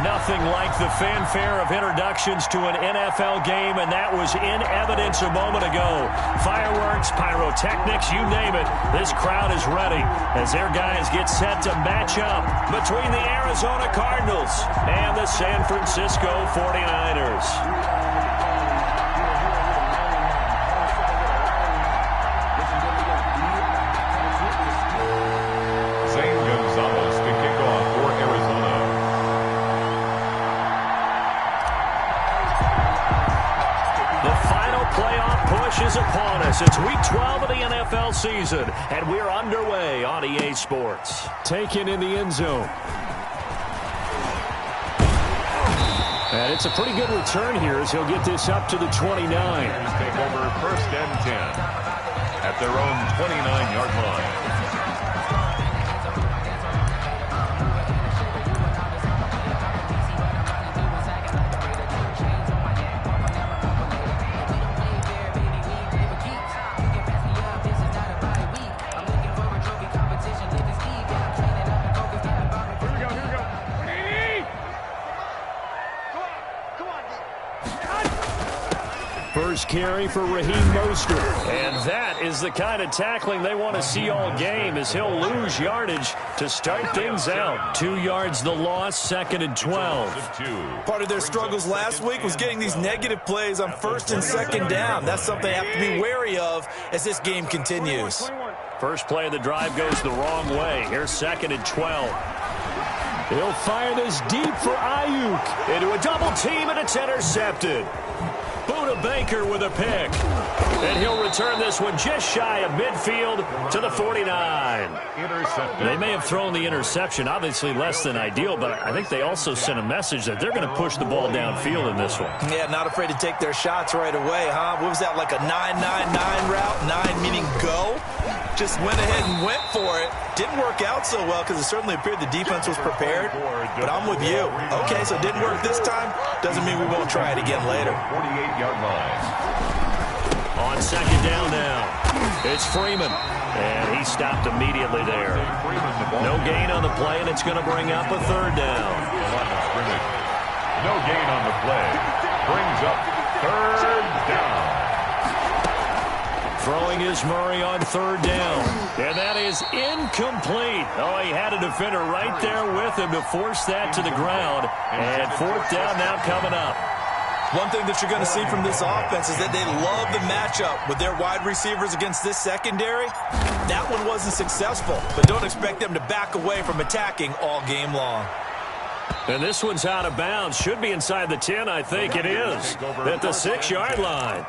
Nothing like the fanfare of introductions to an NFL game, and that was in evidence a moment ago. Fireworks, pyrotechnics, you name it. This crowd is ready as their guys get set to match up between the Arizona Cardinals and the San Francisco 49ers. Is upon us. It's week 12 of the NFL season, and we're underway on EA Sports. Taken in the end zone. And it's a pretty good return here as he'll get this up to the 29. Take over 1st and 10 at their own 29-yard line. First carry for Raheem Mostert. And that is the kind of tackling they want to see all game as he'll lose yardage to start things out. 2 yards the loss, 2nd and 12. Part of their struggles last week was getting these negative plays on 1st and 2nd down. That's something they have to be wary of as this game continues. First play of the drive goes the wrong way. Here's 2nd and 12. He'll fire this deep for Ayuk. Into a double team, and it's intercepted. Buda Baker with a pick. And he'll return this one just shy of midfield to the 49. They may have thrown the interception, obviously less than ideal, but I think they also sent a message that they're going to push the ball downfield in this one. Yeah, not afraid to take their shots right away, huh? What was that, like a 9-9-9 route? 9 meaning go? Just went ahead and went for it. Didn't work out so well because it certainly appeared the defense was prepared. But I'm with you. Okay, so it didn't work this time. Doesn't mean we won't try it again later. 48-yard line. On 2nd down now, it's Freeman. And he stopped immediately there. No gain on the play, and it's going to bring up a 3rd down. No gain on the play. Brings up 3rd down. Throwing is Murray on 3rd down. And that is incomplete. Oh, he had a defender right there with him to force that to the ground. And 4th down now coming up. One thing that you're going to see from this offense is that they love the matchup with their wide receivers against this secondary. That one wasn't successful, but don't expect them to back away from attacking all game long. And this one's out of bounds. Should be inside the 10, I think it is. At the 6-yard line.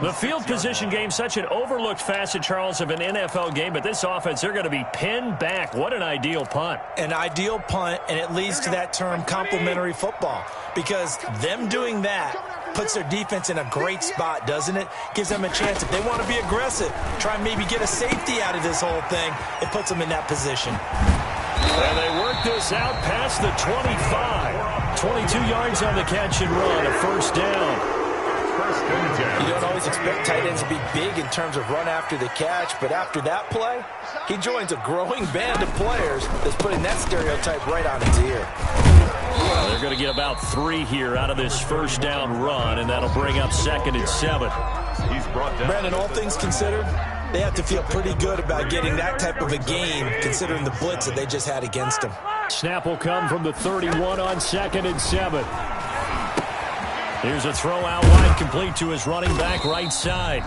The field position game, such an overlooked facet, Charles, of an NFL game, but this offense, they're going to be pinned back. What an ideal punt. An ideal punt, and it leads to that term complementary football, because them doing that puts their defense in a great spot, doesn't it? Gives them a chance. If they want to be aggressive, try and maybe get a safety out of this whole thing, it puts them in that position. And they work this out past the 25. 22 yards on the catch and run, a 1st down. You don't always expect tight ends to be big in terms of run after the catch, but after that play, he joins a growing band of players that's putting that stereotype right on its ear. Well, they're going to get about 3 here out of this 1st down run, and that'll bring up 2nd and 7. Brandon, all things considered, they have to feel pretty good about getting that type of a gain, considering the blitz that they just had against them. Snap will come from the 31 on 2nd and 7. Here's a throw out wide, complete to his running back right side.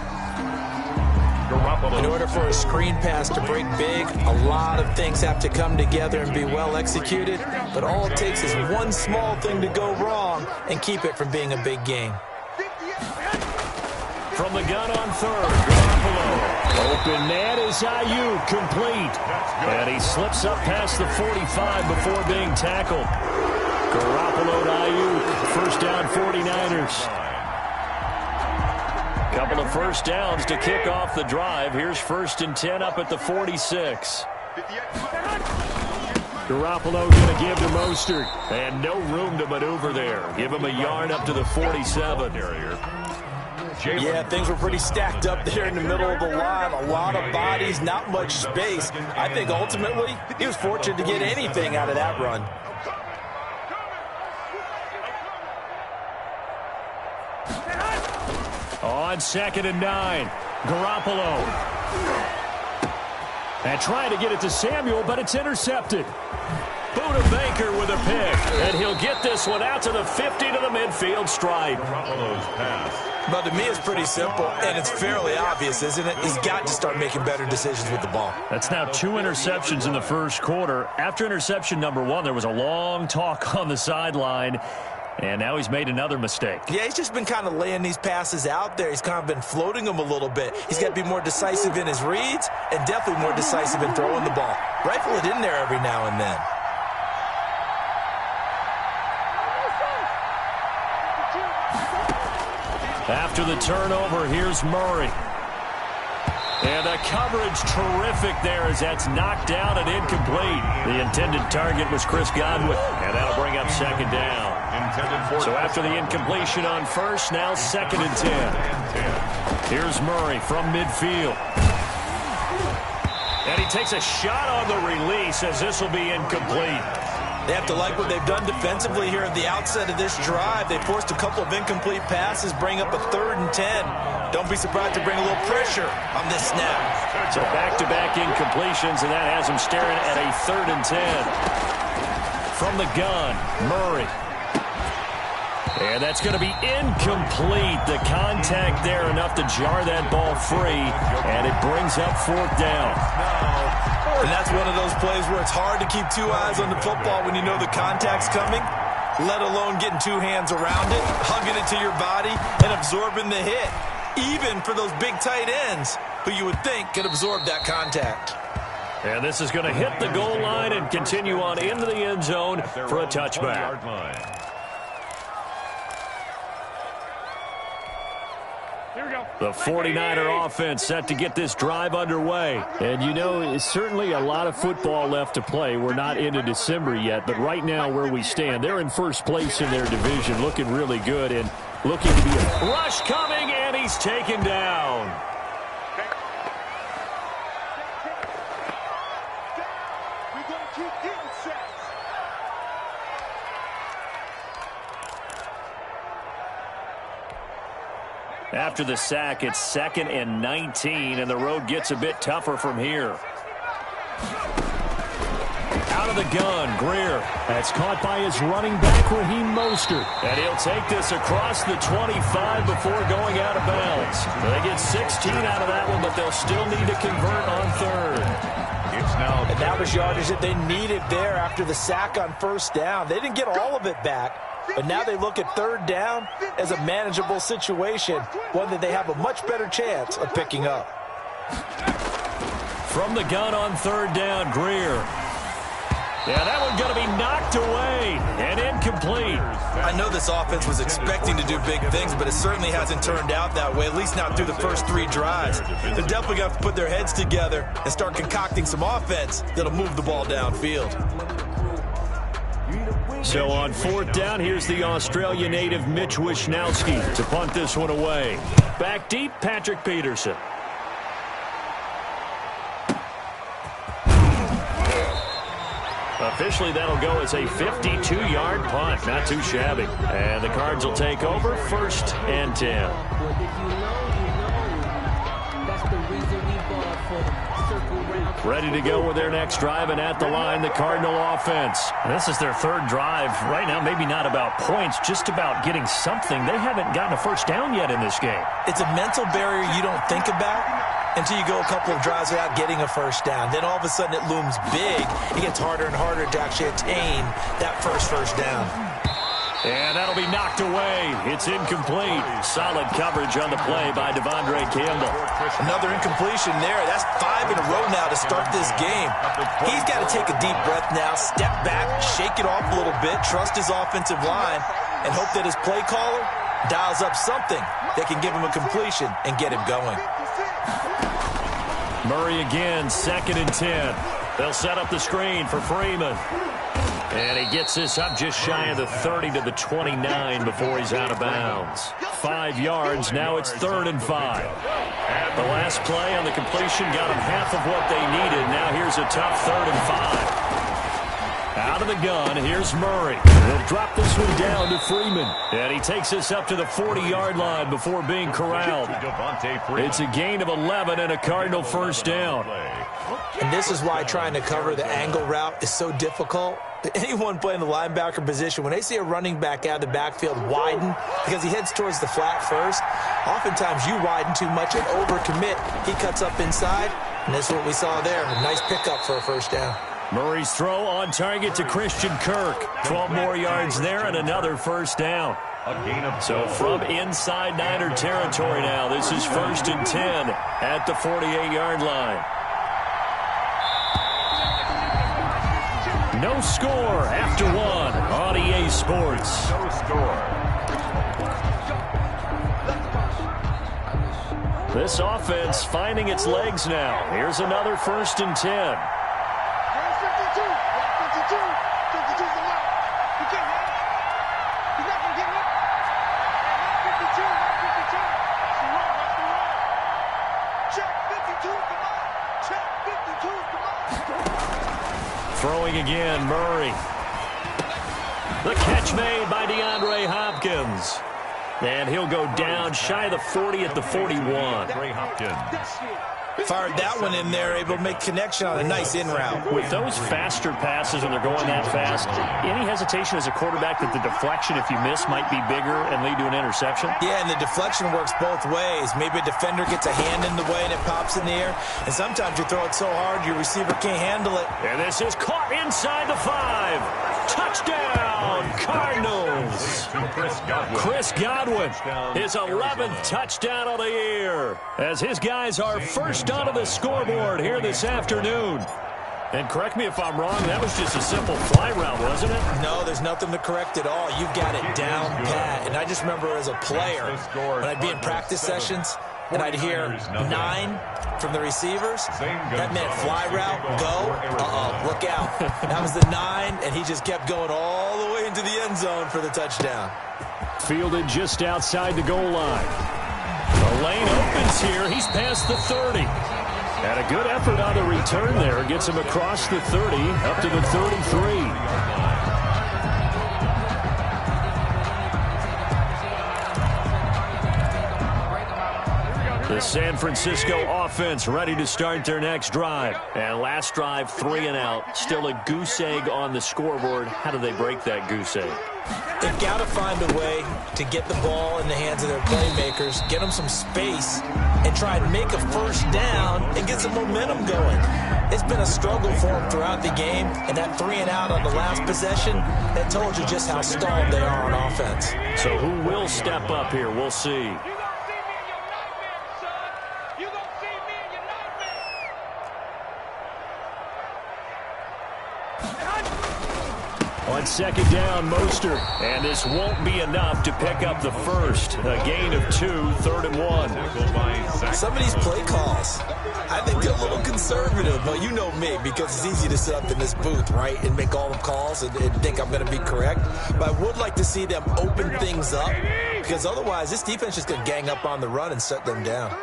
In order for a screen pass to break big, a lot of things have to come together and be well executed, but all it takes is one small thing to go wrong and keep it from being a big gain. From the gun on 3rd, Garoppolo. Open net is Ayuk, complete. And he slips up past the 45 before being tackled. Garoppolo to Ayuk, 1st down 49ers. Couple of 1st downs to kick off the drive. Here's 1st and 10 up at the 46. Garoppolo going to give to Mostert. And no room to maneuver there. Give him a yard up to the 47. Yeah, things were pretty stacked up there in the middle of the line. A lot of bodies, not much space. I think ultimately he was fortunate to get anything out of that run. On 2nd and 9, Garoppolo. And trying to get it to Samuel, but it's intercepted. Buda Baker with a pick, and he'll get this one out to the 50 to the midfield stripe. Garoppolo's pass. But to me, it's pretty simple, and it's fairly obvious, isn't it? He's got to start making better decisions with the ball. That's now 2 interceptions in the first quarter. After interception number 1, there was a long talk on the sideline, and now he's made another mistake. Yeah, he's just been kind of laying these passes out there. He's kind of been floating them a little bit. He's got to be more decisive in his reads and definitely more decisive in throwing the ball. Rifle it in there every now and then. After the turnover, here's Murray. And the coverage terrific there as that's knocked down and incomplete. The intended target was Chris Godwin, and that'll bring up 2nd down. So after the incompletion on first, now 2nd and 10. Here's Murray from midfield. And he takes a shot on the release as this will be incomplete. They have to like what they've done defensively here at the outset of this drive. They forced a couple of incomplete passes, bring up a 3rd and 10. Don't be surprised to bring a little pressure on this snap. So back-to-back incompletions, and that has them staring at a 3rd and 10. From the gun, Murray. And that's going to be incomplete. The contact there enough to jar that ball free, and it brings up 4th down. And that's one of those plays where it's hard to keep 2 eyes on the football when you know the contact's coming, let alone getting 2 hands around it, hugging it to your body, and absorbing the hit, even for those big tight ends who you would think could absorb that contact. And this is going to hit the goal line and continue on into the end zone for a touchback. The 49er offense set to get this drive underway. And, you know, it's certainly a lot of football left to play. We're not into December yet, but right now where we stand, they're in first place in their division, looking really good and looking to be a rush coming, and he's taken down. After the sack, it's 2nd and 19, and the road gets a bit tougher from here. Out of the gun, Greer. That's caught by his running back, Raheem Mostert. And he'll take this across the 25 before going out of bounds. They get 16 out of that one, but they'll still need to convert on 3rd. And that was yardage that they needed there after the sack on 1st down. They didn't get all of it back. But now they look at 3rd down as a manageable situation, one that they have a much better chance of picking up. From the gun on 3rd down, Greer. Yeah, that one's going to be knocked away and incomplete. I know this offense was expecting to do big things, but it certainly hasn't turned out that way, at least not through the first 3 drives. They're definitely going to have to put their heads together and start concocting some offense that'll move the ball downfield. So on 4th down, here's the Australia native Mitch Wishnowski to punt this one away. Back deep, Patrick Peterson. Officially, that'll go as a 52-yard punt. Not too shabby. And the Cards will take over 1st and 10. Ready to go with their next drive, and at the line, the Cardinal offense. This is their 3rd drive. Right now, maybe not about points, just about getting something. They haven't gotten a first down yet in this game. It's a mental barrier you don't think about until you go a couple of drives without getting a first down. Then all of a sudden it looms big. It gets harder and harder to actually attain that first down. And that'll be knocked away. It's incomplete. Solid coverage on the play by Devondre Campbell. Another incompletion there. That's 5 in a row now to start this game. He's got to take a deep breath now, step back, shake it off a little bit, trust his offensive line, and hope that his play caller dials up something that can give him a completion and get him going. Murray again, 2nd and 10. They'll set up the screen for Freeman. And he gets this up just shy of the 30 to the 29 before he's out of bounds. 5 yards, now it's 3rd and 5. The last play on the completion got them half of what they needed. Now here's a tough 3rd and 5. Out of the gun, here's Murray. They'll drop this one down to Freeman. And he takes us up to the 40-yard line before being corralled. It's a gain of 11 and a Cardinal first down. And this is why trying to cover the angle route is so difficult. Anyone playing the linebacker position, when they see a running back out of the backfield widen because he heads towards the flat first, oftentimes you widen too much and overcommit. He cuts up inside, and that's what we saw there. A nice pickup for a first down. Murray's throw on target to Christian Kirk. 12 more yards there and another first down. So from inside Niner territory now, this is 1st and 10 at the 48-yard line. No score after one on EA Sports. No score. This offense finding its legs now. Here's another 1st and 10. Throwing again, Murray. The catch made by DeAndre Hopkins. And he'll go down shy of the 40 at the 41. DeAndre Hopkins. Fired that one in there, able to make connection on a nice in route. With those faster passes when they're going that fast, any hesitation as a quarterback that the deflection, if you miss, might be bigger and lead to an interception? Yeah, and the deflection works both ways. Maybe a defender gets a hand in the way and it pops in the air. And sometimes you throw it so hard your receiver can't handle it. And this is caught inside the 5. Touchdown, Cardinals. Chris Godwin, his 11th touchdown of the year, as his guys are first onto the scoreboard here this afternoon. And correct me if I'm wrong, that was just a simple fly route, wasn't it? No, there's nothing to correct at all. You've got it down pat. And I just remember as a player, when I'd be in practice sessions, and I'd hear 9 from the receivers, that meant fly route, go, look out. That was the 9, and he just kept going all the way into the end zone for the touchdown. Fielded just outside the goal line. The lane opens here. He's past the 30. And a good effort on the return there. Gets him across the 30, up to the 33. The San Francisco offense ready to start their next drive. And last drive, 3 and out. Still a goose egg on the scoreboard. How do they break that goose egg? They've got to find a way to get the ball in the hands of their playmakers, get them some space, and try and make a first down and get some momentum going. It's been a struggle for them throughout the game, and that 3 and out on the last possession, that told you just how stalled they are on offense. So who will step up here? We'll see. On second down, Mostert. And this won't be enough to pick up the first. A gain of 2, 3rd and 1. Some of these play calls, I think they're a little conservative. But you know me, because it's easy to sit up in this booth, right, and make all the calls and think I'm going to be correct. But I would like to see them open things up, because otherwise this defense is just going to gang up on the run and shut them down.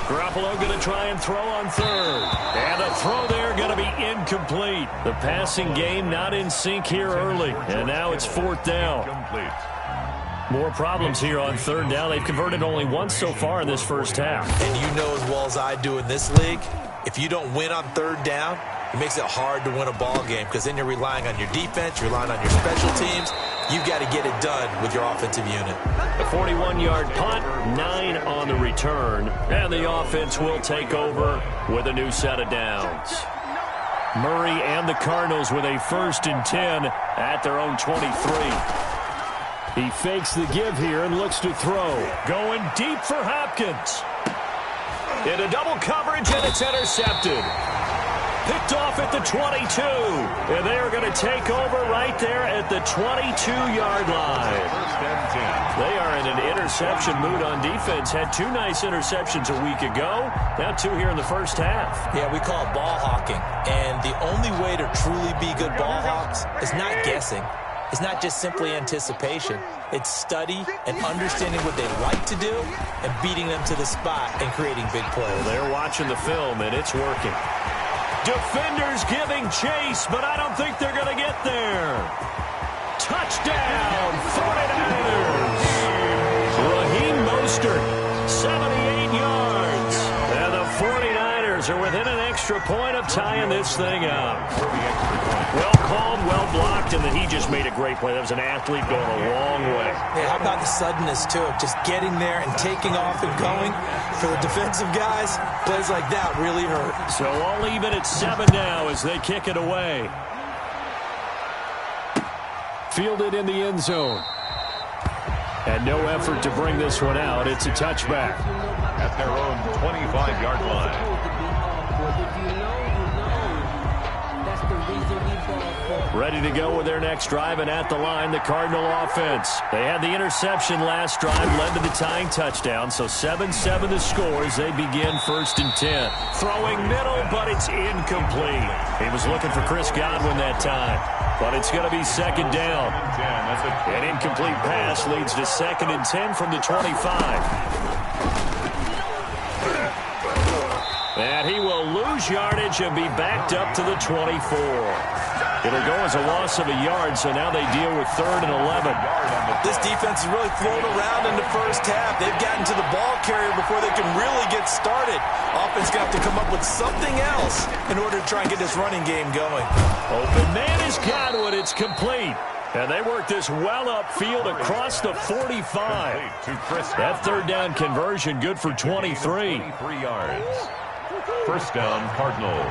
Garoppolo going to try and throw on 3rd. And a throw there going to be incomplete. The passing game not in sync here early. And now it's 4th down. More problems here on 3rd down. They've converted only once so far in this first half. And you know as well as I do in this league, if you don't win on 3rd down, it makes it hard to win a ball game, because then you're relying on your defense, you're relying on your special teams. You've got to get it done with your offensive unit. A 41-yard punt, 9 on the return, and the offense will take over with a new set of downs. Murray and the Cardinals with a 1st and 10 at their own 23. He fakes the give here and looks to throw. Going deep for Hopkins. Into double coverage, and it's intercepted. Picked off at the 22. And they are going to take over right there at the 22-yard line. They are in an interception mood on defense. Had 2 nice interceptions a week ago. Now 2 here in the first half. Yeah, we call it ball hawking. And the only way to truly be good ball hawks is not guessing. It's not just simply anticipation. It's study and understanding what they like to do and beating them to the spot and creating big plays. They're watching the film, and it's working. Defenders giving chase, but I don't think they're going to get there. Touchdown, 49ers. Raheem Mostert, 78 yards. And the 49ers are within an extra point of tying this thing up. Well called, well blocked, and then he just made a great play. That was an athlete going a long way. Yeah, how about the suddenness, too, of just getting there and taking off and going? For the defensive guys, plays like that really hurt. So all even at 7 now as they kick it away. Fielded in the end zone. And no effort to bring this one out. It's a touchback. At their own 25-yard line. Ready to go with their next drive, and at the line, the Cardinal offense. They had the interception last drive, led to the tying touchdown, so 7-7 the score as they begin 1st and 10. Throwing middle, but it's incomplete. He was looking for Chris Godwin that time, but it's going to be 2nd down. An incomplete pass leads to 2nd and 10 from the 25. And he will lose yardage and be backed up to the 24. It'll go as a loss of a yard, so now they deal with 3rd and 11. This defense has really flown around in the first half. They've gotten to the ball carrier before they can really get started. Offense got to come up with something else in order to try and get this running game going. Open man is Godwin. It's complete. And they work this well upfield across the 45. That 3rd down conversion good for 23. 23 yards. 1st down, Cardinals.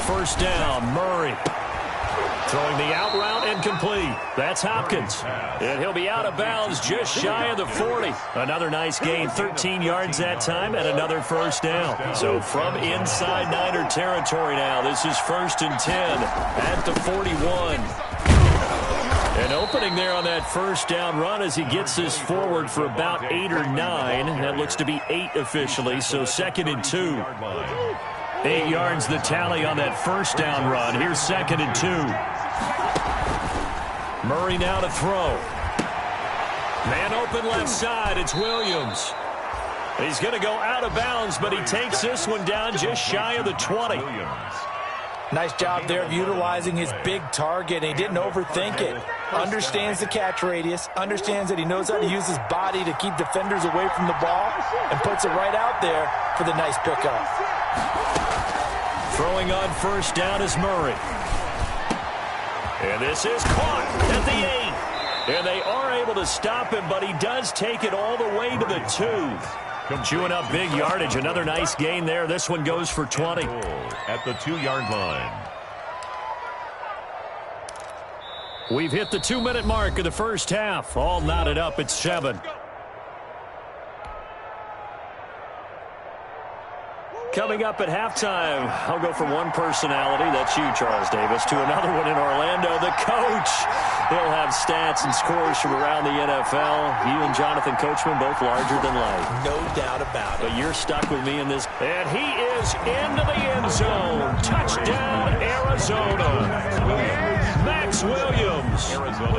1st down, Murray. Throwing the out route incomplete. That's Hopkins. And he'll be out of bounds just shy of the 40. Another nice gain, 13 yards that time, and another 1st down. So from inside Niner territory now, this is 1st and 10 at the 41. An opening there on that 1st down run as he gets this forward for about 8 or 9. That looks to be 8 officially, so 2nd and 2. 8 yards the tally on that 1st down run. Here's 2nd and 2. Murray now to throw. Man open left side. It's Williams. He's going to go out of bounds, but he takes this one down just shy of the 20. Nice job there of utilizing his big target. He didn't overthink it. Understands the catch radius. Understands that he knows how to use his body to keep defenders away from the ball. And puts it right out there for the nice pickup. Throwing on 1st down is Murray. And this is caught at the 8. And they are able to stop him, but he does take it all the way to the 2. Chewing up big yardage. Another nice gain there. This one goes for 20. At the 2-yard line. We've hit the 2-minute mark of the first half. All knotted up at 7. Coming up at halftime, I'll go from one personality, that's you, Charles Davis, to another one in Orlando, the coach. He'll have stats and scores from around the NFL. You and Jonathan Coachman, both larger than life. No doubt about it. But you're stuck with me in this. And he is into the end zone. Touchdown, Arizona. Max Williams,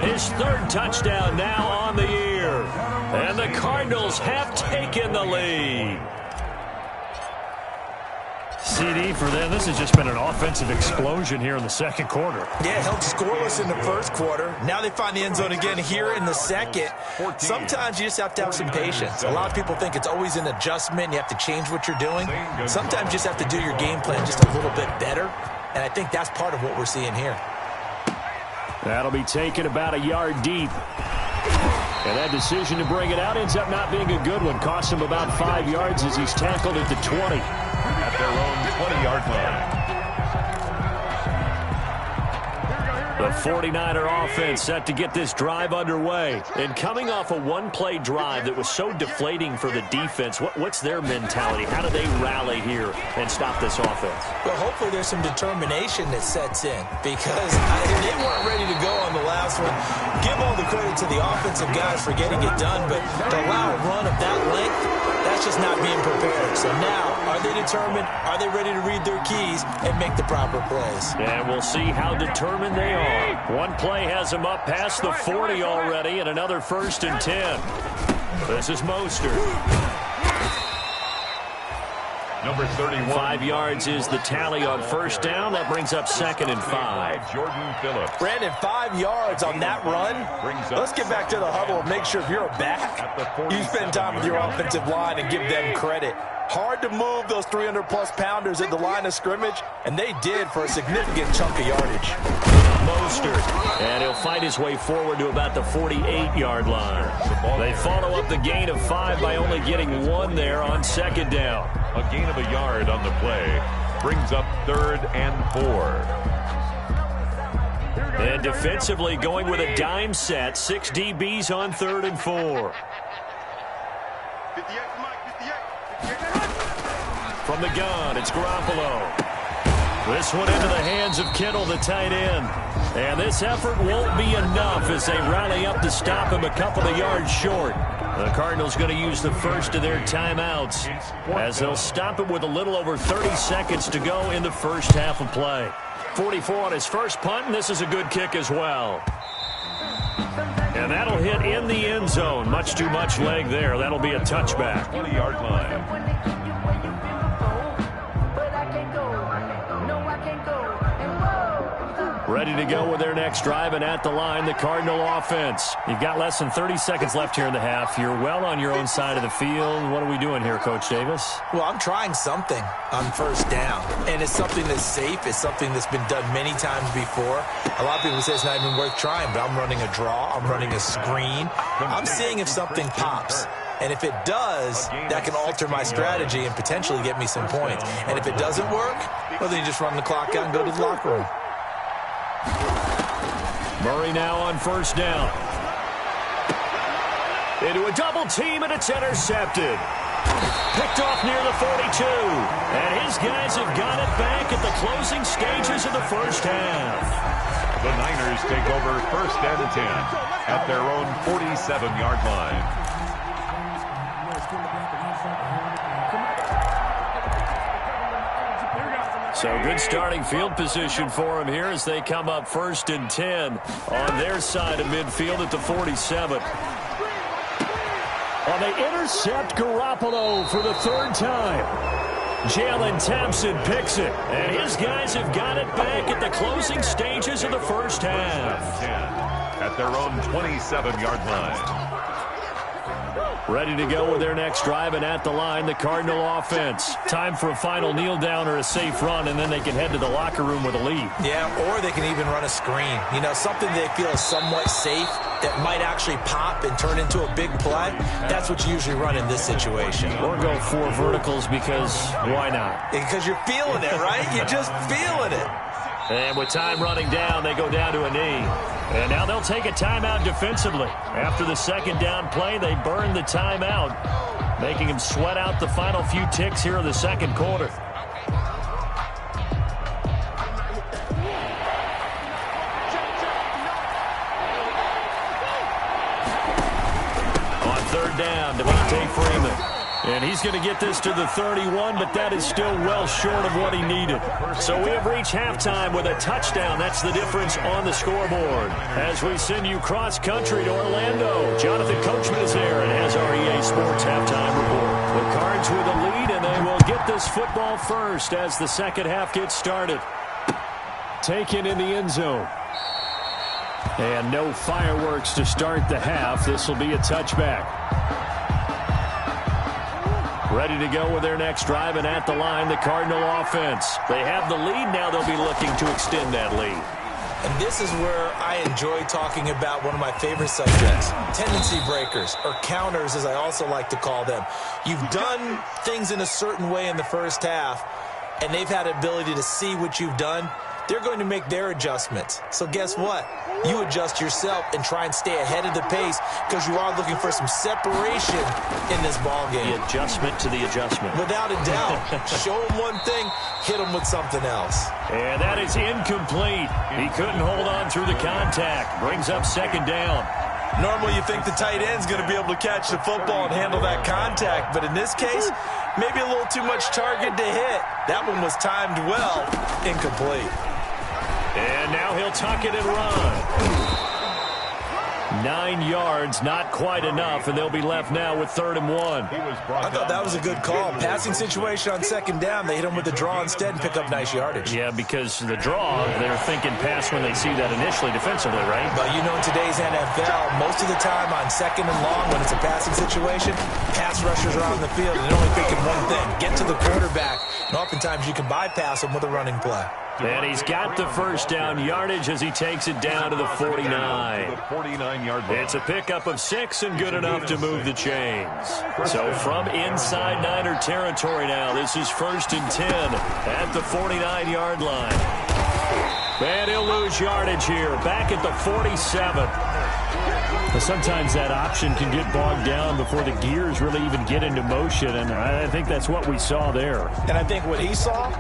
his 3rd touchdown now on the year. And the Cardinals have taken the lead. CD for them. This has just been an offensive explosion here in the 2nd quarter. Yeah, held scoreless in the 1st quarter. Now they find the end zone again here in the 2nd. Sometimes you just have to have some patience. A lot of people think it's always an adjustment. You have to change what you're doing. Sometimes you just have to do your game plan just a little bit better. And I think that's part of what we're seeing here. That'll be taken about a yard deep. And that decision to bring it out ends up not being a good one. Cost him about 5 yards as he's tackled at the 20. At their own 20-yard line. The 49er offense set to get this drive underway. And coming off a one-play drive that was so deflating for the defense, what's their mentality? How do they rally here and stop this offense? Well, hopefully there's some determination that sets in because they weren't ready to go on the last one. Give all the credit to the offensive guys for getting it done, but to allow a run of that length, that's just not being prepared. So now, are they determined? Are they ready to read their keys and make the proper plays? And we'll see how determined they are. One play has them up past the 40 already, and another 1st and 10. This is Mostert. Number 31. 5 yards is the tally on first down. That brings up 2nd and 5. Jordan Phillips. Brandon, 5 yards on that run. Let's get back to the huddle and make sure if you're a back, you spend time with your offensive line and give them credit. Hard to move those 300-plus pounders at the line of scrimmage, and they did for a significant chunk of yardage. Mostert, and he'll fight his way forward to about the 48-yard line. They follow up the gain of 5 by only getting 1 there on 2nd down. A gain of a yard on the play brings up 3rd and 4. And defensively going with a dime set, 6 DBs on 3rd and 4. From the gun, it's Garoppolo. This one into the hands of Kittle, the tight end. And this effort won't be enough as they rally up to stop him a couple of yards short. The Cardinals going to use the first of their timeouts as they'll stop him with a little over 30 seconds to go in the first half of play. 44 on his first punt, and this is a good kick as well. And that'll hit in the end zone. Much too much leg there. That'll be a touchback. 20-yard line. Ready to go with their next drive, and at the line, the Cardinal offense. You've got less than 30 seconds left here in the half. You're well on your own side of the field. What are we doing here, Coach Davis? Well, I'm trying something on first down, and it's something that's safe. It's something that's been done many times before. A lot of people say it's not even worth trying, but I'm running a draw. I'm running a screen. I'm seeing if something pops. And if it does, that can alter my strategy and potentially get me some points. And if it doesn't work, well, then you just run the clock out and go to the locker room. Murray now on first down. Into a double team, and it's intercepted. Picked off near the 42. And his guys have got it back at the closing stages of the first half. The Niners take over 1st and 10 at their own 47-yard line. So good starting field position for him here as they come up 1st and 10 on their side of midfield at the 47. And they intercept Garoppolo for the 3rd time. Jalen Thompson picks it, and his guys have got it back at the closing stages of the first half. At their own 27-yard line. Ready to go with their next drive, and at the line, the Cardinal offense. Time for a final kneel down or a safe run, and then they can head to the locker room with a lead. Yeah, or they can even run a screen. You know, something they feel is somewhat safe that might actually pop and turn into a big play. That's what you usually run in this situation. Or go 4 verticals because why not? Because you're feeling it, right? You're just feeling it. And with time running down, they go down to a knee. And now they'll take a timeout defensively. After the 2nd down play, they burn the timeout, making him sweat out the final few ticks here in the 2nd quarter. On 3rd down, Devontae Freeman. And he's going to get this to the 31, but that is still well short of what he needed. So we have reached halftime with a touchdown. That's the difference on the scoreboard. As we send you cross-country to Orlando, Jonathan Coachman is there and has our EA Sports halftime report. The Cards with a lead, and they will get this football first as the 2nd half gets started. Taken in the end zone. And no fireworks to start the half. This will be a touchback. Ready to go with their next drive, and at the line, the Cardinal offense. They have the lead. Now they'll be looking to extend that lead. And this is where I enjoy talking about one of my favorite subjects, tendency breakers, or counters, as I also like to call them. You've done things in a certain way in the first half, and they've had the ability to see what you've done. They're going to make their adjustments. So guess what? You adjust yourself and try and stay ahead of the pace because you are looking for some separation in this ballgame. The adjustment to the adjustment. Without a doubt. Show them one thing, hit them with something else. And that is incomplete. He couldn't hold on through the contact. Brings up 2nd down. Normally you think the tight end's going to be able to catch the football and handle that contact, but in this case, maybe a little too much target to hit. That one was timed well, incomplete. And now he'll tuck it and run. 9 yards, not quite enough, and they'll be left now with 3rd and 1. I thought that was a good call. Passing situation on 2nd down, they hit him with the draw instead and pick up nice yardage. Yeah, because the draw, they're thinking pass when they see that initially defensively, right? But you know, in today's NFL, most of the time on 2nd and long, when it's a passing situation, pass rushers are on the field, and they're only thinking one thing, get to the quarterback. And oftentimes you can bypass them with a running play. And he's got the 1st down yardage as he takes it down to the 49. It's a pickup of 6 and good enough to move the chains. So from inside Niner territory now, this is 1st and 10 at the 49-yard line. And he'll lose yardage here, back at the 47. Sometimes that option can get bogged down before the gears really even get into motion, and I think that's what we saw there. And I think what he saw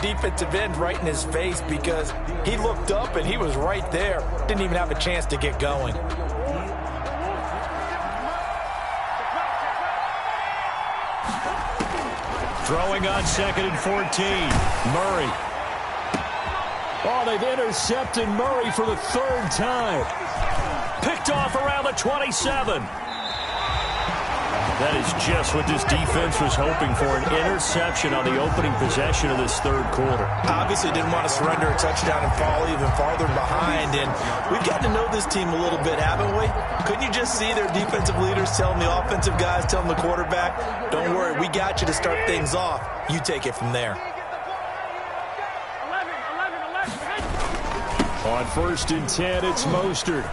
defensive end right in his face because he looked up and he was right there. Didn't even have a chance to get going. Throwing on 2nd and 14. Murray. Oh, they've intercepted Murray for the 3rd time. Picked off around the 27. That is just what this defense was hoping for, an interception on the opening possession of this 3rd quarter. Obviously didn't want to surrender a touchdown and fall even farther behind, and we've gotten to know this team a little bit, haven't we? Couldn't you just see their defensive leaders telling the offensive guys, telling the quarterback, don't worry, we got you to start things off. You take it from there. On 1st and 10, it's Mostert.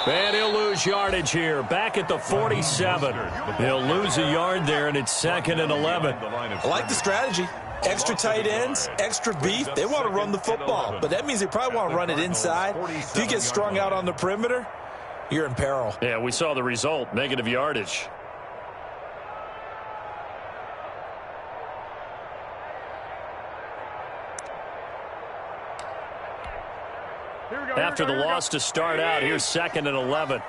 And he'll lose yardage here, back at the 47. He'll lose a yard there, and it's 2nd and 11. I like the strategy. Extra tight ends, extra beef. They want to run the football, but that means they probably want to run it inside. If you get strung out on the perimeter, you're in peril. Yeah, we saw the result, negative yardage. After the loss to start out, here's 2nd and 11. Oh,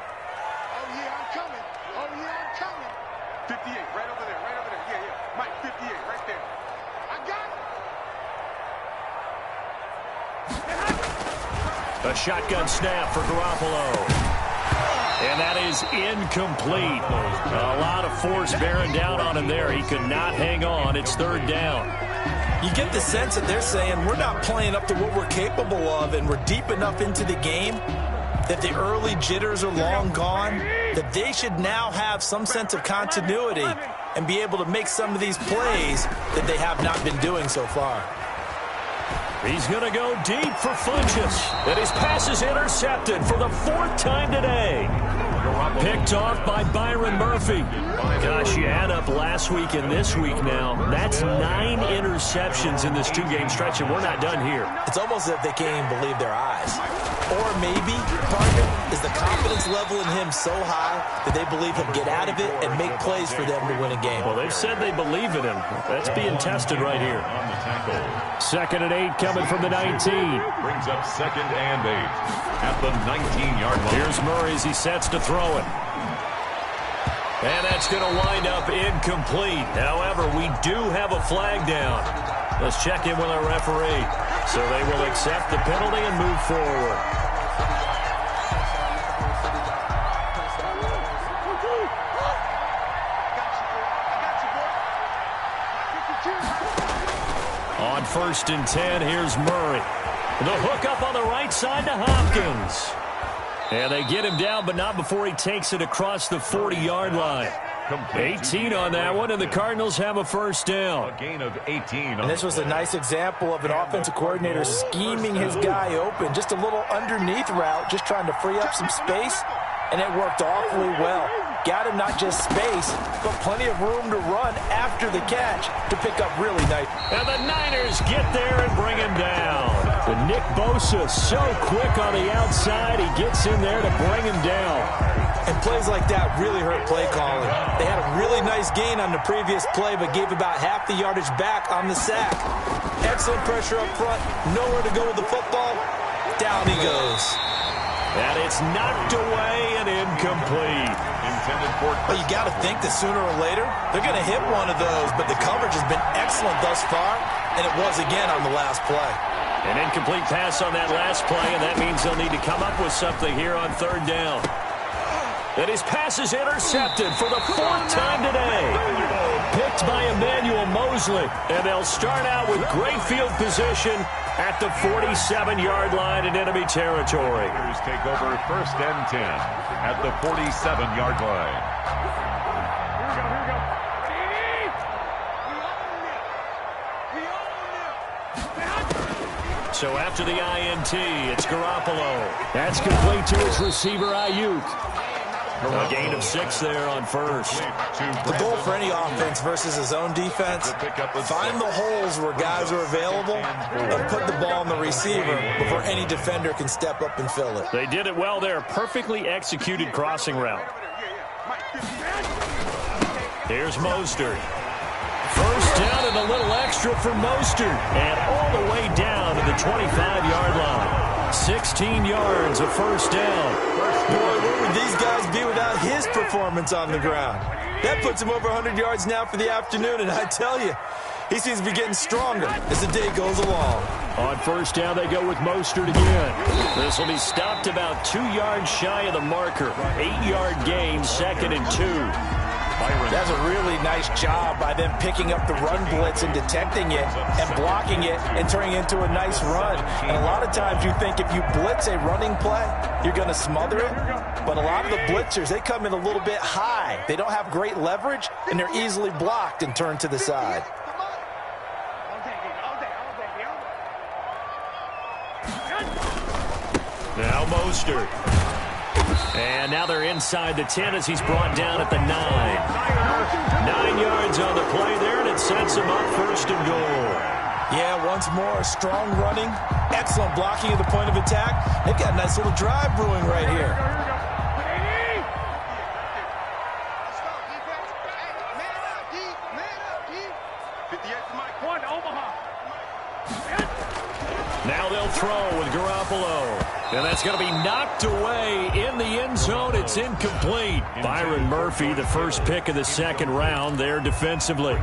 yeah, I'm coming. Oh, yeah, I'm coming. 58, right over there, right over there. Yeah, yeah. Mike, 58, right there. I got it. A shotgun snap for Garoppolo. And that is incomplete. A lot of force bearing down on him there. He could not hang on. It's 3rd down. You get the sense that they're saying we're not playing up to what we're capable of, and we're deep enough into the game that the early jitters are long gone, that they should now have some sense of continuity and be able to make some of these plays that they have not been doing so far. He's going to go deep for Funchess. And his pass is intercepted for the 4th time today. Picked off by Byron Murphy. Gosh, you add up last week and this week now. That's 9 interceptions in this 2-game stretch, and we're not done here. It's almost as if they can't even believe their eyes. Or maybe, partner, is the confidence level in him so high that they believe he'll get out of it and make plays for them to win a game. Well, they've said they believe in him. That's being tested right here. 2nd and 8 coming from the 19. Brings up 2nd and 8 at the 19-yard line. Here's Murray as he sets to throw it. And that's going to wind up incomplete. However, we do have a flag down. Let's check in with our referee. So they will accept the penalty and move forward. On 1st and 10, here's Murray. The hook up on the right side to Hopkins. And they get him down, but not before he takes it across the 40-yard line. 18 on that one, and the Cardinals have a 1st down. A gain of 18. And this was a nice example of an offensive coordinator scheming his guy open. Just a little underneath route, just trying to free up some space, and it worked awfully well. Got him not just space, but plenty of room to run after the catch to pick up really nice. And the Niners get there and bring him down. And Nick Bosa so quick on the outside, he gets in there to bring him down. And plays like that really hurt play calling. They had a really nice gain on the previous play, but gave about half the yardage back on the sack. Excellent pressure up front, nowhere to go with the football. Down he goes. And it's knocked away and incomplete. But you got to think that sooner or later, they're going to hit one of those, but the coverage has been excellent thus far, and it was again on the last play. An incomplete pass on that last play, and that means they'll need to come up with something here on third down. And his pass is intercepted for the fourth time today. Picked by Emmanuel Mosley, and they'll start out with great field position at the 47-yard line in enemy territory. Tigers take over 1st and 10 at the 47-yard line. So after the INT, it's Garoppolo. That's complete to his receiver, Ayuk. A gain of 6 there on first. The goal for any offense versus his own defense, find the holes where guys are available and put the ball on the receiver before any defender can step up and fill it. They did it well there. Perfectly executed crossing route. Here's Mostert. First down and a little extra for Mostert. And all the way down to the 25-yard line. 16 yards of first down. Boy, where would these guys be without his performance on the ground? That puts him over 100 yards now for the afternoon, and I tell you, he seems to be getting stronger as the day goes along. On first down, they go with Mostert again. This will be stopped about 2 yards shy of the marker. 8-yard gain, 2nd and 2. That's a really nice job by them picking up the run blitz and detecting it and blocking it and turning it into a nice run. And a lot of times you think if you blitz a running play, you're going to smother it. But a lot of the blitzers, they come in a little bit high. They don't have great leverage, and they're easily blocked and turned to the side. Now Mostert. And now they're inside the 10 as he's brought down at the 9. 9 yards on the play there, and it sets him up 1st and goal. Yeah, once more, strong running, excellent blocking at the point of attack. They've got a nice little drive brewing right here. Now they'll throw with Garoppolo. And that's going to be knocked away in the end zone. It's incomplete. Byron Murphy, the first pick of the 2nd round there defensively.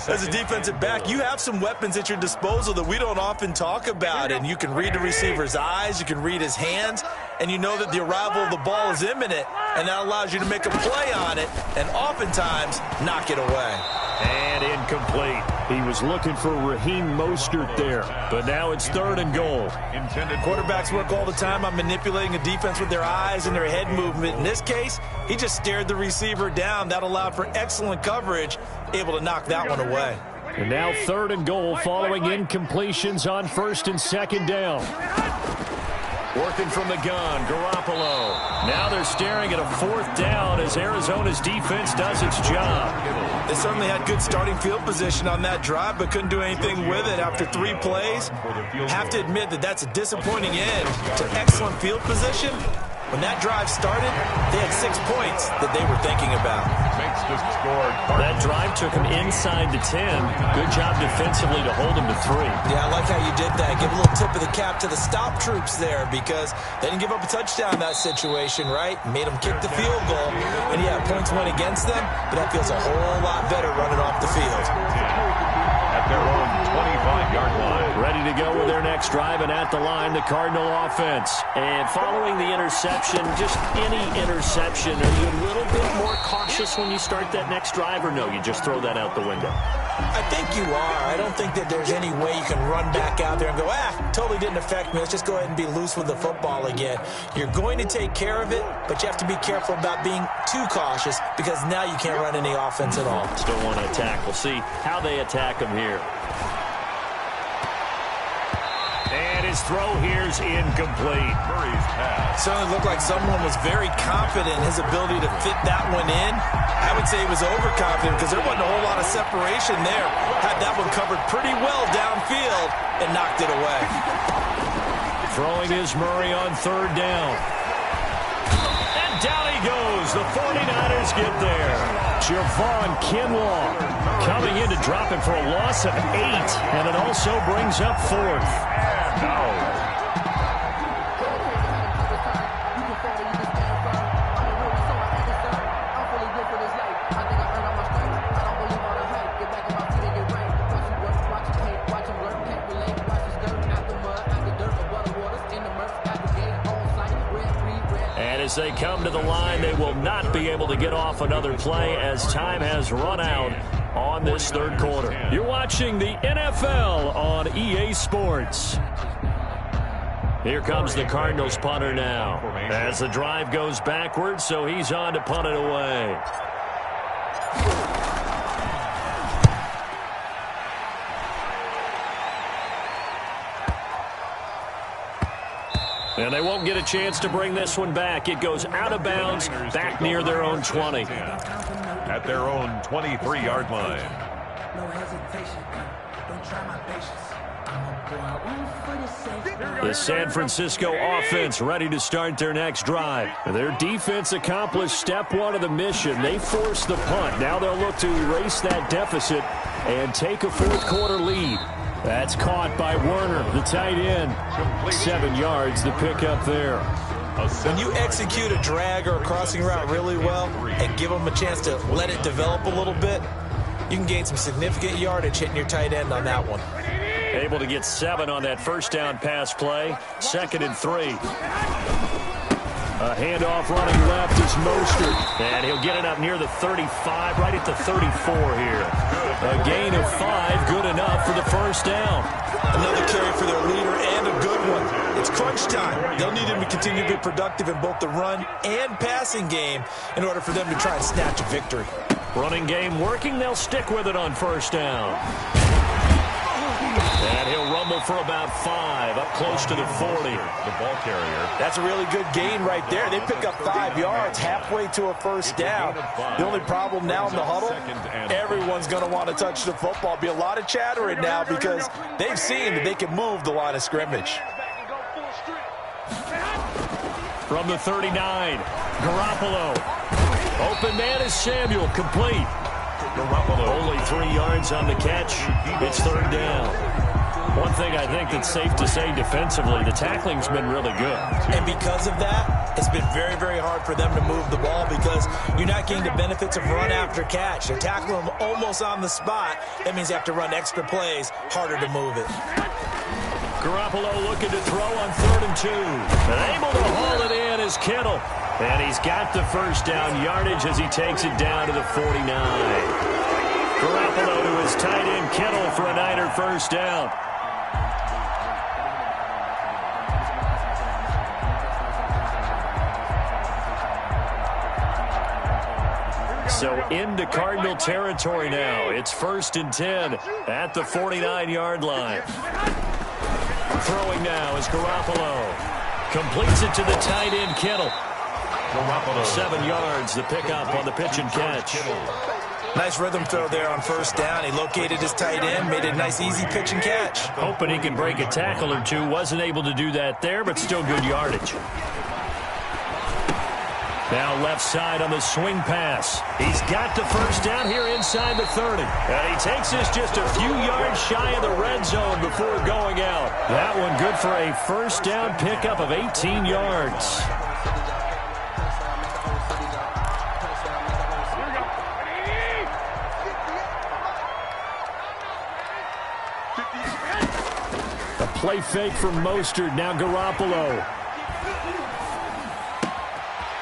As a defensive back, you have some weapons at your disposal that we don't often talk about. And you can read the receiver's eyes, you can read his hands, and you know that the arrival of the ball is imminent. And that allows you to make a play on it and oftentimes knock it away. And incomplete. He was looking for Raheem Mostert there. But now it's 3rd and goal. Quarterbacks work all the time on manipulating a defense with their eyes and their head movement. In this case, he just stared the receiver down. That allowed for excellent coverage, able to knock that one away. And now 3rd and goal following incompletions on 1st and 2nd down. Working from the gun, Garoppolo. Now they're staring at a 4th down as Arizona's defense does its job. They certainly had good starting field position on that drive, but couldn't do anything with it after 3 plays. Have to admit that that's a disappointing end to excellent field position. When that drive started, they had 6 points that they were thinking about. That drive took him inside the 10. Good job defensively to hold him to 3. Yeah, I like how you did that. Give a little tip of the cap to the stop troops there because they didn't give up a touchdown in that situation, right? Made them kick the field goal. And yeah, points went against them, but that feels a whole lot better running off the field. At their own 25-yard line. Ready to go with their next drive, and at the line, the Cardinal offense. And following the interception, just any interception, are you a little bit more cautious when you start that next drive, or no, you just throw that out the window? I think you are. I don't think that there's any way you can run back out there and go, totally didn't affect me. Let's just go ahead and be loose with the football again. You're going to take care of it, but you have to be careful about being too cautious because now you can't run any offense at all. Still want to attack. We'll see how they attack him here. And his throw here's incomplete. Murray's pass. Certainly looked like someone was very confident in his ability to fit that one in. I would say he was overconfident because there wasn't a whole lot of separation there. Had that one covered pretty well downfield and knocked it away. Throwing is Murray on 3rd down. And down he goes. The 49ers get there. Javon Kinlaw coming in to drop him for a loss of 8. And it also brings up 4th. As they come to the line, they will not be able to get off another play as time has run out on this third quarter. You're watching the NFL on EA Sports. Here comes the Cardinals punter now as the drive goes backwards, so he's on to punt it away. And they won't get a chance to bring this one back. It goes out of bounds back near their own 20. At their own 23-yard line. No hesitation. Don't try my patience. The San Francisco offense ready to start their next drive. Their defense accomplished step one of the mission. They forced the punt. Now they'll look to erase that deficit and take a fourth quarter lead. That's caught by Werner, the tight end. 7 yards, the pickup there. When you execute a drag or a crossing route really well and give them a chance to let it develop a little bit, you can gain some significant yardage hitting your tight end on that one. Able to get 7 on that first down pass play. 2nd and 3. A handoff running left is Mostert. And he'll get it up near the 35, right at the 34 here. A gain of 5, good enough for the first down. Another carry for their leader and a good one. It's crunch time. They'll need him to continue to be productive in both the run and passing game in order for them to try and snatch a victory. Running game working. They'll stick with it on first down. And he'll rumble for about 5, up close to the 40. The ball carrier. That's a really good gain right there. They pick up 5 yards halfway to a first down. The only problem now in the huddle, everyone's going to want to touch the football. Be a lot of chattering now because they've seen that they can move the line of scrimmage. From the 39, Garoppolo. Open man is Samuel, complete. Garoppolo only 3 yards on the catch. It's third down. One thing I think that's safe to say defensively, the tackling's been really good. And because of that, it's been very, very hard for them to move the ball because you're not getting the benefits of run after catch. They're tackling them almost on the spot. That means they have to run extra plays, harder to move it. Garoppolo looking to throw on 3rd and 2. And able to haul it in is Kittle. And he's got the first down yardage as he takes it down to the 49. Garoppolo to his tight end Kittle for a Niner first down. So into Cardinal territory now. It's 1st and 10 at the 49-yard line. Throwing now is Garoppolo. Completes it to the tight end Kittle. Garoppolo. 7 yards, the pickup on the pitch and catch. Nice rhythm throw there on first down. He located his tight end, made it a nice, easy pitch and catch. Hoping he can break a tackle or two. Wasn't able to do that there, but still good yardage. Now left side on the swing pass. He's got the first down here inside the 30. And he takes this just a few yards shy of the red zone before going out. That one good for a first down pickup of 18 yards. A play fake from Mostert. Now Garoppolo.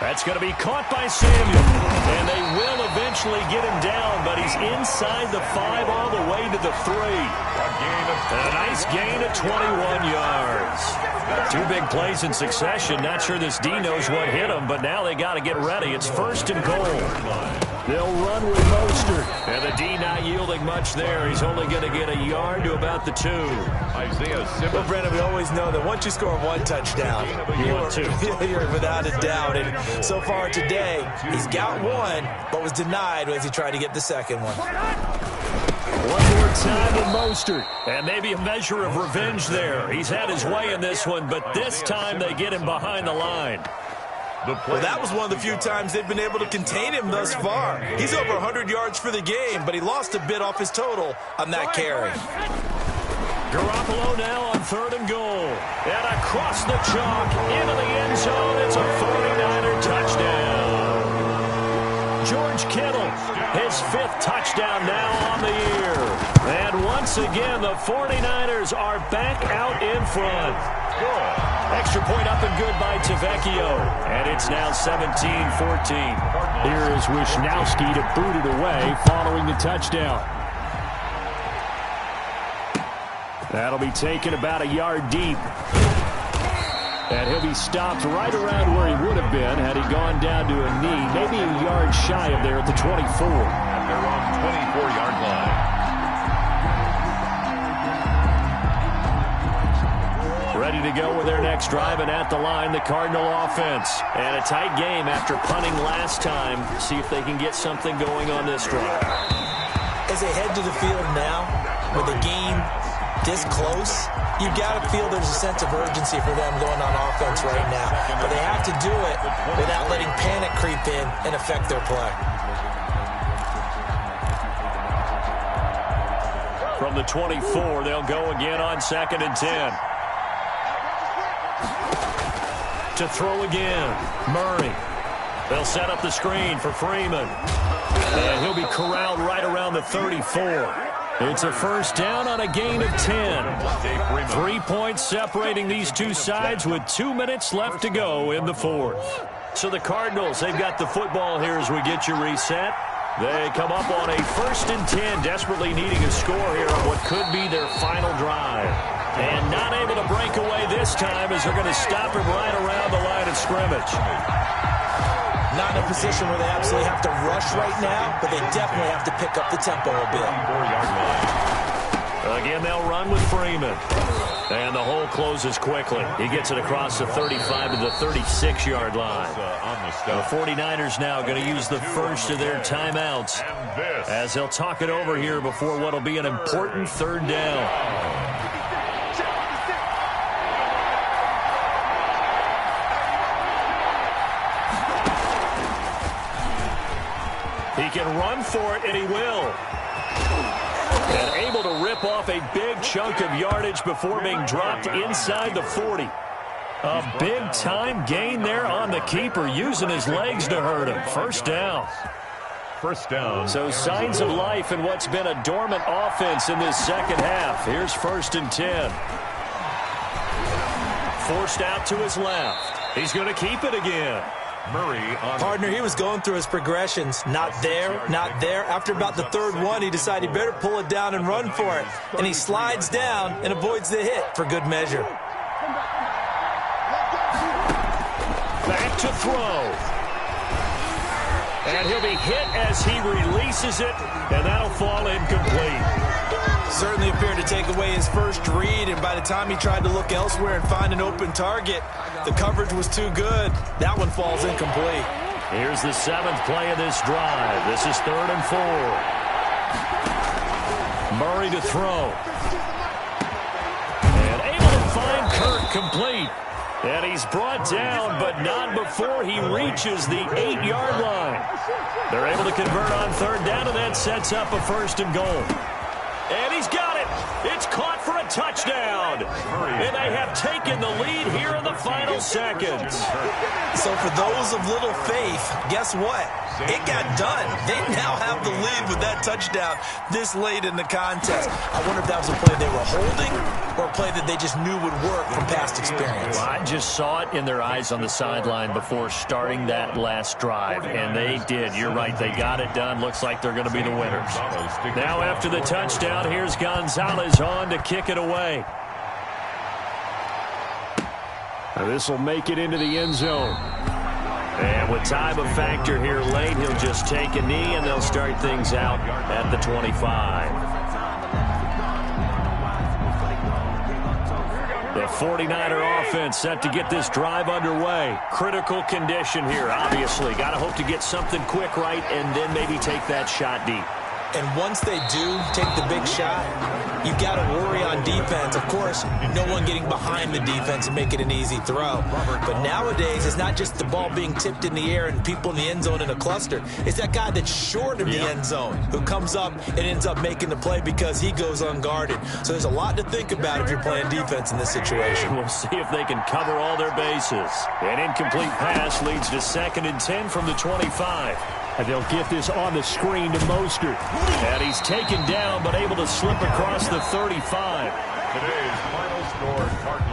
That's going to be caught by Samuel. And they will eventually get him down, but he's inside the 5 all the way to the 3. A nice gain of 21 yards. 2 big plays in succession. Not sure this D knows what hit him, but now they got to get ready. It's 1st and goal. They'll run with Mostert. And the D not yielding much there. He's only going to get a yard to about the 2. Well, Brandon, we always know that once you score 1 touchdown, you're without a doubt. And so far today, he's got 1, but was denied as he tried to get the second one. One more time with Mostert. And maybe a measure of revenge there. He's had his way in this one, but this time they get him behind the line. Well, that was one of the few times they've been able to contain him thus far. He's over 100 yards for the game, but he lost a bit off his total on that carry. Garoppolo now on 3rd and goal. And across the chalk into the end zone. It's a 49er touchdown. George Kittle. His 5th touchdown now on the year. And once again, the 49ers are back out in front. Extra point up and good by Tavecchio. And it's now 17-14. Here is Wisnowski to boot it away following the touchdown. That'll be taken about a yard deep. And he'll be stopped right around where he would have been had he gone down to a knee, maybe a yard shy of there at the 24. At their own 24-yard line. Ready to go with their next drive, and at the line, the Cardinal offense. And a tight game after punting last time. See if they can get something going on this drive. As they head to the field now, with the game this close, you've got to feel there's a sense of urgency for them going on offense right now. But they have to do it without letting panic creep in and affect their play. From the 24, they'll go again on 2nd and 10. To throw again, Murray. They'll set up the screen for Freeman. And he'll be corralled right around the 34. It's a first down on a gain of 10. 3 points separating these two sides with 2 minutes left to go in the 4th. So the Cardinals, they've got the football here as we get you reset. They come up on a 1st and 10, desperately needing a score here on what could be their final drive. And not able to break away this time as they're going to stop him right around the line of scrimmage. Not in a position where they absolutely have to rush right now, but they definitely have to pick up the tempo a bit. 4-yard line. Again, they'll run with Freeman. And the hole closes quickly. He gets it across the 35 to the 36-yard line. The 49ers now going to use the first of their timeouts as they'll talk it over here before what will be an important 3rd down. He can run for it, and he will. And able to rip off a big chunk of yardage before being dropped inside the 40. A big-time gain there on the keeper, using his legs to hurt him. First down. First down. So signs of life in what's been a dormant offense in this second half. Here's 1st and 10. Forced out to his left. He's going to keep it again. Murray on Partner, he was going through his progressions. Not there, not there. After about the 3rd one, he decided he better pull it down and run for it. And he slides down and avoids the hit for good measure. Back to throw. And he'll be hit as he releases it, and that'll fall incomplete. Certainly appeared to take away his first read, and by the time he tried to look elsewhere and find an open target, the coverage was too good. That one falls incomplete. Here's the 7th play of this drive. This is 3rd and 4. Murray to throw. And able to find Kirk complete. And he's brought down, but not before he reaches the 8-yard line. They're able to convert on 3rd down, and that sets up a 1st and goal. And he's got it. It's caught for a touchdown. And they have taken the lead here in the final seconds. So for those of little faith, guess what? It got done. They now have the lead with that touchdown this late in the contest. I wonder if that was a play they were holding or a play that they just knew would work from past experience. Well, I just saw it in their eyes on the sideline before starting that last drive, and they did. You're right. They got it done. Looks like they're going to be the winners. Now after the touchdown, here's Gonzalez on to kick it away. This will make it into the end zone. And with time a factor here late, he'll just take a knee, and they'll start things out at the 25. The 49er offense set to get this drive underway. Critical condition here, obviously. Got to hope to get something quick right and then maybe take that shot deep. And once they do take the big shot, you've got to worry on defense. Of course, no one getting behind the defense and make it an easy throw. But nowadays, it's not just the ball being tipped in the air and people in the end zone in a cluster. It's that guy that's short of the end zone who comes up and ends up making the play because he goes unguarded. So there's a lot to think about if you're playing defense in this situation. We'll see if they can cover all their bases. An incomplete pass leads to 2nd and 10 from the 25. And they'll get this on the screen to Mostert. And he's taken down but able to slip across the 35. Today's final score, Cardinals